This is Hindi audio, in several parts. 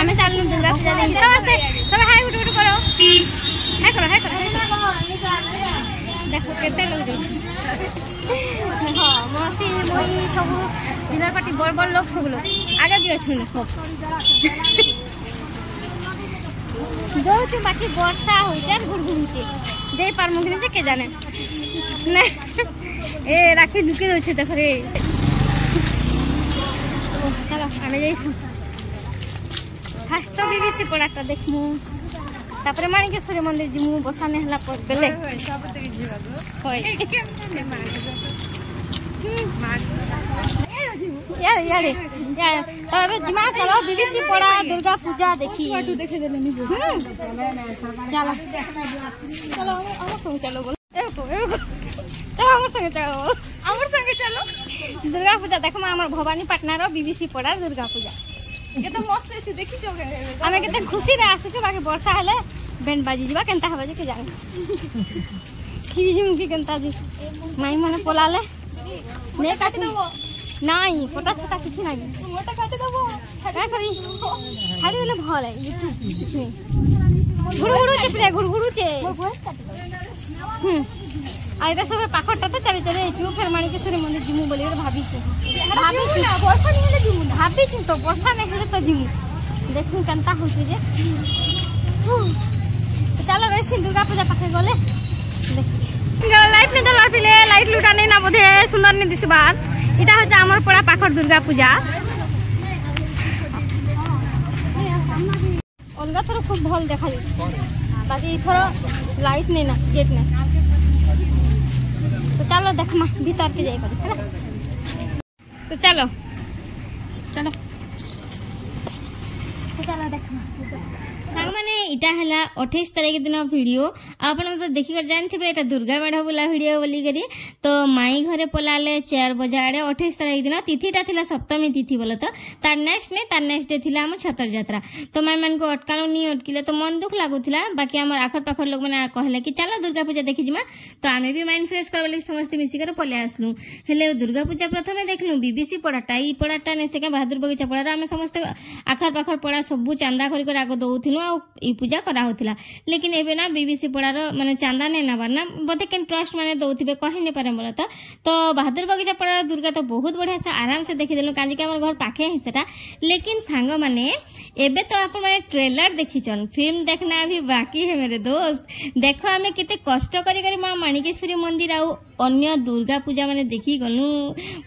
आमे चलनु दुर्गा पूजा देखि समस्ते सब हाय गुट गुट करो हाय करो देखो केते लोग देखि हां मौसी मोई सब डिनर पार्टी बड़ बड़ लोग सब लोग आगे भी अछन जो जो बाकी वर्षा हो जान गुड़गुड़ुचे दे पार मुगनी जे के जाने ने ए राखी लुके होछे देख रे चलो आमे जाइसु फास्ट तो बीबीसी पड़ाटा देखमु तापरे माणिकेश्वरी मंदिर जिमु बसाने हला पर बेले सब तक जीवा दो होय यार तर जिमा चलो बीबीसी पड़ा दुर्गा पूजा देखी फोटो देखे देले चलो चलो हमर संग चलो बोल हमर संग चलो दुर्गा पूजा देखमा हमर भवानी पाटना रो बीबीसी पड़ा दुर्गा पूजा ये तो मस्त से देखि जो हमें केते खुशी रे आसे बाकी वर्षा हले बैंड बाजी जीवा केनता हबा जे के जाने खीजी मुकी केनता जी माई मने पोलाले ने काटी नाही फोटा छोटा किछ नाही मोटा काटी दबो का करी छाड़ी देले भल है गुड़गुड़ू चे प्रे गुड़गुड़ू चे भोस काटी आइरा सब पाखटा तो चली चले छु फेर माणिकेश्वरी मंदिर जिमु बोली भाभी ना वर्षा नहीं हेले जिमु भाभी छु तो वर्षा नहीं हेले तो जिमु देखु केनता होती जे चलो रेसी दुर्गा पूजा पाखे गले देख लाइट ने दला फिले लाइट लुटा नहीं ना बोधे सुंदर नहीं दिस बात इटा हो जा हमर पड़ा पाखर दुर्गा पूजा अलगा थोड़ा खूब भल देखा जाय बाकी थोड़ा लाइट नहीं ना गेट ने तो चलो देखमा भीतर के जाई कर तो चलो चलो तो चलो देखमा सांग माने इटा हला 28 तारीख दिन वीडियो आपन तो देखि कर जान थिबे एटा दुर्गा मेढ़ा बुला वीडियो बोली करी तो माई घरे पलाले 4 बजाड़े 28 तारीख दिन तिथिटा थिला सप्तमी तिथि बोले तो तार नेक्स्ट डे थिला हम छतर यात्रा तो माई मन को अटकालो नी अटकिले तो मन दुख लागुथिला बाकी हमर आखर पाखर लोग माने कहले कि चलो दुर्गा पूजा देखि जिमा तो आमे भी माइंड फ्रेश करबे लागि समस्त मिसी कर पले आसलु हेले दुर्गा पूजा प्रथमे देखलु बीबीसी पड़ाटा ई पड़ाटा ने से के बहादुर बगीचा पड़ा आमे समस्त आखर पाखर पड़ा सब चांदा करी कर आगो दउथिलु आ ई पूजा करा होतिला लेकिन एबे ना बीबीसी पड़ार माने चांदा ने ना बारना बोते केन ट्रस्ट माने दउथिबे कहि ने पारे बोला तो बहादुर बगीचा पड़ार दुर्गा तो बहुत बढ़िया से आराम से देखि देलु काजी के हमर घर पाखे है सेटा लेकिन सांग माने एबे तो आपण माने ट्रेलर देखिचन फिल्म देखना अभी बाकी है मेरे दोस्त देखो हमें केते कष्ट करी करी मां माणिकेश्वरी मंदिर आ अन्य दुर्गा पूजा माने देखि गनु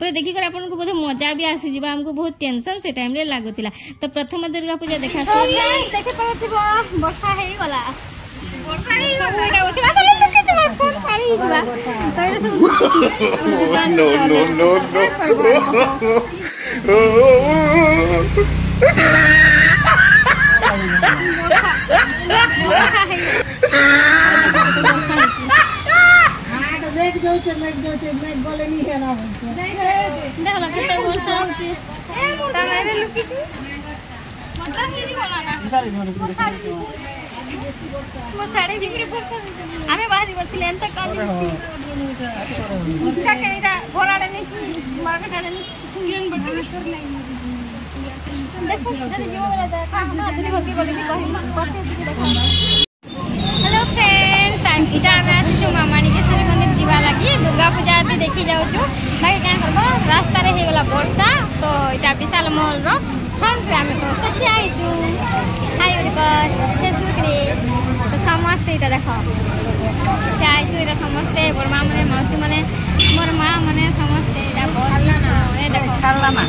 पर देखि कर आपन को बहुत मजा भी आसी जिबा हमको बहुत टेंशन से टाइम रे लागुतिला तो प्रथम दुर्गा पूजा देखा देखे परथिबो वर्षा हे गला वर्षा हे गला उठला तो लोग के जमा फोन पानी हिजबा मेघ जो बोले नहीं है ना देखला कितना वर्षा होची ए मोटा रे लुकी मतलब नहीं बनाना मो साड़ी बिक्री पर आमे बाहरी बरती लेन तक कर का केरा घोराडे नहीं मार्केट आडे सुंगियन बटन कर नहीं देखो जरे जीव वाला देखा हम आदमी घर के बोले कहि परसे देखा हेलो फ्रेंड्स अंकिता आमे आसी छु माणिकेश्वरी मंदिर जीवा लागि दुर्गा पूजा आदि देखि जाउ छु भाई का करबो रास्ता रे हे गला वर्षा तो इटा विशाल मॉल रो फ्रंट रे आमे समस्त छी आइ छु हाय ओकर फेसबुक रे तो समस्त इटा देखो छी आइ छु इटा समस्त बड़मा माने मौसी माने मोर मां माने समस्त इटा बहुत ए देखो छाला मा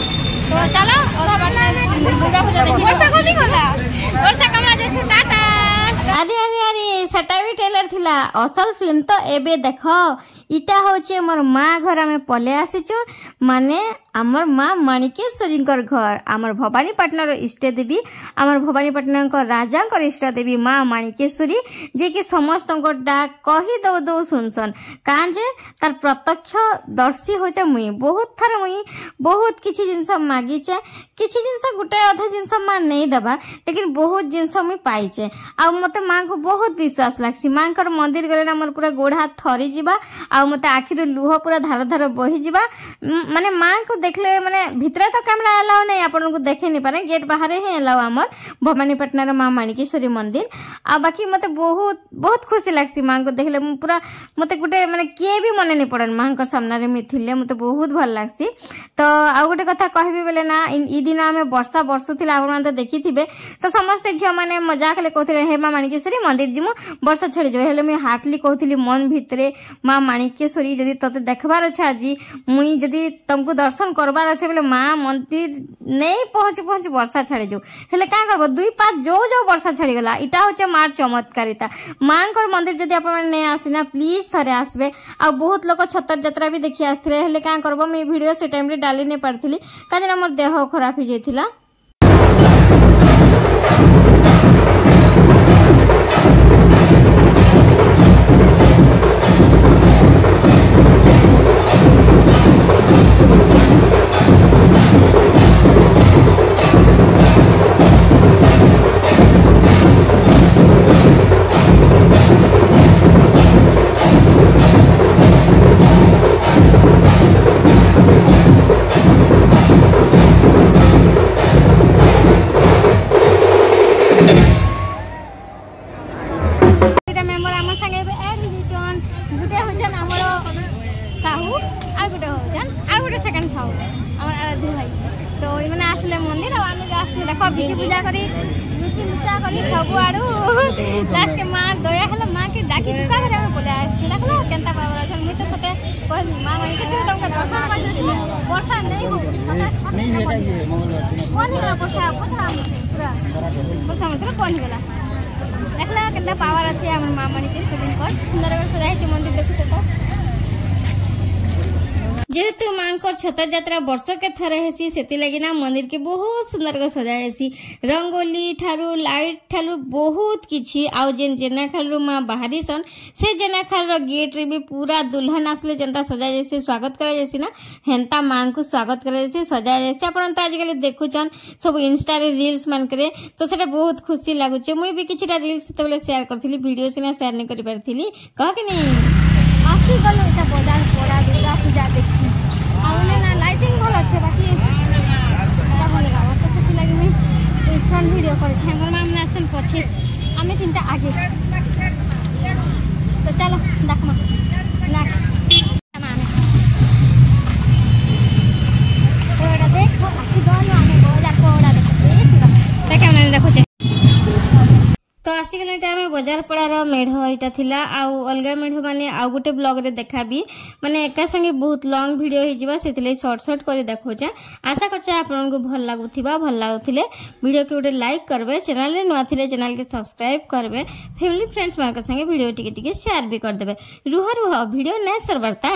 तो चलो ओला बाटा दुर्गा पूजा देखि वर्षा कोनी गला वर्षा कमला जे छु टाटा अरे अरे अरे सेटा भी ट्रेलर थिला असल फिल्म तो एबे देखो इटा होचे मोर मां घर में पले आसीचु माने आमर मां माणिकेश्वरी घर आमर भवानीपाटना रो इष्ट देवी आमर भवानीपाटना को राजा को इष्ट देवी मां माणिकेश्वरी जे कि समस्त को डाक कहि दो दो सुनसन कान जे तार प्रत्यक्ष दर्शी होचे मुई बहुत थर मुई बहुत किछि जिंस मागी छे किछि जिंस गुटे आधा जिंस मा नहीं दबा लेकिन बहुत जिंस मुई पाई छे आ मते मां को बहुत विश्वास लागसी मां कर मंदिर गले ना मोर पूरा गोड़ हाथ थरी जिबा आ मते आखिर लुह पूरा धार धार बही जिबा माने मां को देखले माने भितरे तो कैमरा अलाउ नहीं आपन को देखे नहीं पारे गेट बाहर ही अलाउ हमर भवानीपाटना रो मां माणिकेश्वरी मंदिर आ बाकी मते बहुत बहुत खुशी लागसी मां को देखले पूरा मते गुटे माने के भी मने नहीं पड़न मां को सामने रे मिथिले मते बहुत भल लागसी। तो आ गुटे कथा कहबी बेले ना ई दिन हमें वर्षा बरसुथिला आपण तो देखिथिबे तो समस्त झिया माने मजाक ले कहथिले हे मां माणिकेश्वरी मंदिर जिमु वर्षा छड़ी जो हेले मैं हार्टली कहथिली मन भितरे मां माणिकेश्वरी जदी तते देखबार अछि आजी मुई जदी तुमको दर्शन करबार अछि बेले मां मंदिर नहीं पहुंच वर्षा छाड़ी जो हेले का करबो दुई पात जो जो वर्षा छाड़ी गला इटा होचे मार चमत्कारिता मां को मंदिर जदी आपण ने आसीना प्लीज थरे आसबे आ बहुत लोग छतर यात्रा भी देखि आस्थिले हेले का करबो मैं वीडियो से टाइम रे डाली ने पारथिली काजे हमर देह खराब हो जाइथिला। पूजा करी लुचि लुचा करी सब आड़ू लास्ट के मां दया हला मां के डाकी दुका करे हम बोले सीधा खला केनता बाबा छ मी तो सते कहली मां मानी के से तुमका दर्शन कर वर्षा नहीं हो नहीं बेटा ये कोनी ना वर्षा पथा पूरा वर्षा मतलब कोनी गला देखला केनता पावर अछि हमर मां मानी के सुदिन कर सुंदर से रहै छै मंदिर देखु छ तो जेहेतु मांकर छतर यात्रा वर्ष के थरे हेसी सेति लगी ना मंदिर के बहुत सुंदर को सजा हेसी रंगोली ठारू लाइट ठारू बहुत किछि आउ जेन जेना खालु मां बाहरी सन से जेना खाल रो गेट रे भी पूरा दुल्हन आसले जनता सजा जैसे स्वागत करा जैसी ना हेंता मां को स्वागत करा जैसे सजा जैसे आपण त आज कल देखुचन सब इंस्टा रे रील्स मान करे तो सेटा बहुत खुशी लागु छै मुई भी किछटा रील्स तबले शेयर करथिली वीडियो सिना शेयर नहीं करि परथिली कह के नहीं आसी गलो एटा बाजार पड़ा दुर्गा पूजा देखी आउने ना लाइटिंग भल अच्छे बाकी एटा भल लाग तो सेति लागि मैं फ्रंट वीडियो करे छै हमर मामना आसन पछे आमे तिनटा आगे तो चलो देखमा नेक्स्ट मामे तो एटा देखो आसी गलो आमे बाजार पड़ा देखो ना देखो तो आसिक आम बजार पड़ार मेढ़ यहाँ थिला आउ अलग मेढ़ माने आउ गोटे ब्लॉग रे देखाबी माने एका संगे बहुत लॉन्ग वीडियो हो जिबा सेतिले शॉर्ट शॉर्ट करी देखोचा आशा करछे आपन को भल लागुथिले वीडियो के गोटे लाइक करबे चैनल रे नुआ थिले चैनल के सब्सक्राइब करबे फैमिली फ्रेंड्स मान संगे वीडियो टिके टिके शेयर भी कर देबे रुह वीडियो नै सरबरता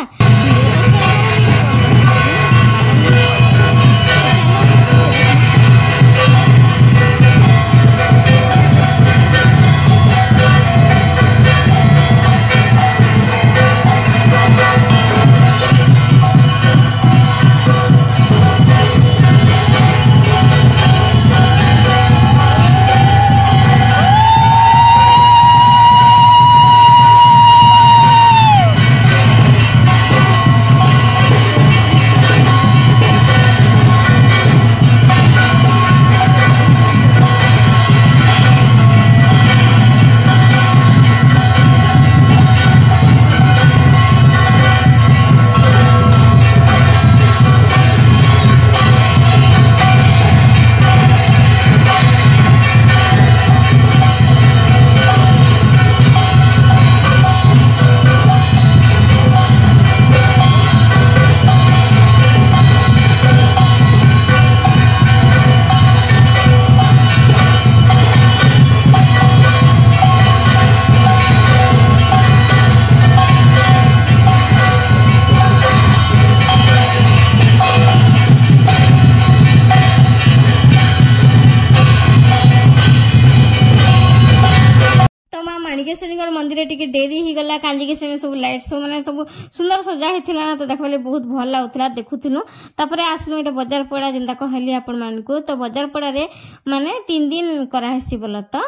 कालिकेश्वरी मंदिर टिके डेरी ही गला कांजी से सब लाइट सब माने सब सुंदर सजा हेथिला ना तो देखबले बहुत भल लागुतला देखुथिनु तापरे आसलु एटा बाजार पड़ा जिंदा कहली आपण मानकू तो बाजार पड़ा रे माने 3 दिन करा हेसी बोल तो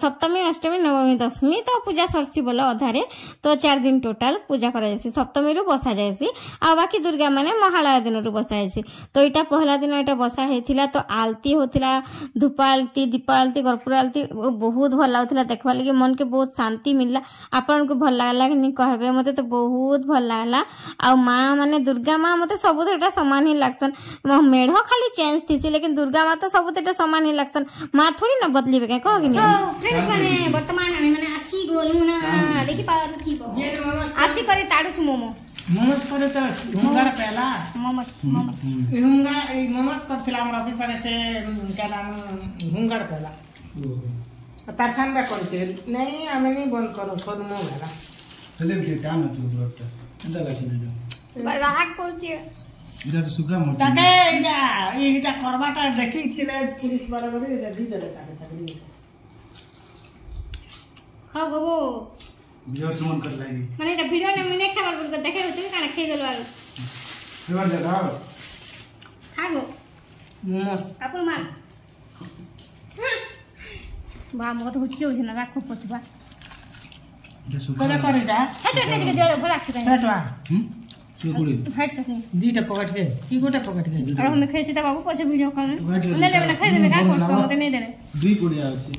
सप्तमी अष्टमी नवमी दशमी तो पूजा सरसी बोल अधारे तो 4 दिन टोटल पूजा करा जायसी सप्तमी रु बसा जायसी आ बाकी दुर्गा माने महालया दिन रु बसा जायसी तो एटा पहला दिन एटा बसा हेथिला तो आलती होथिला धूप आलती दीप आलती कर्पूर आलती बहुत भल लागुतला देखबा लगी मन के बहुत शांति मिलला आपण को भल लागला कि कहबे मते तो बहुत भल लागला आ माँ माने दुर्गा माँ मते सबुतेटा समान ही लागसन मेढ़ खाली चेंज थीसी लेकिन दुर्गा माँ तो सबुतेटा समान ही लागसन माँ थोड़ी ना बदलिबे के कह कि फ्रेंड्स माने वर्तमान हामी माने आसी गोलु ना देखि पावर थीबो आसी करे ताडु छु मोमो मोमोस करे तो हुंगार पहला मोमोस मोमोस करथिला हमरा ऑफिस पारे से क्या नाम हुंगार पहला परसान बा करते नहीं हमें नहीं बंद करो खुद मो भला सेलिब्रिटी टान तू ब्रोटा एंदा लासी न राग करछे इटा तो सुगा मोटी ताके इटा करबाटा देखि छिले पुलिस वाला बड़ी दी देले ताके सगली खाओ गो बियर सुमन कर लागी माने एटा वीडियो ने मने खाबार बोल देखे रहछ काना खेइ गेल बारू फेवर देखाओ खागो मोमोस अपन मार बा म तो हुचके होइछ ना राखो पछबा जे सुगा करे करेटा हेट हेट के देले भला छै हेटवा चुकुड़ी हेट चटनी दीटा पकड़ के की गोटा पकड़ के अब हम खेसी त बाबू पछे वीडियो कर ले ले ना खाइ देले का करछ मते नै देले दुई पुडिया अछि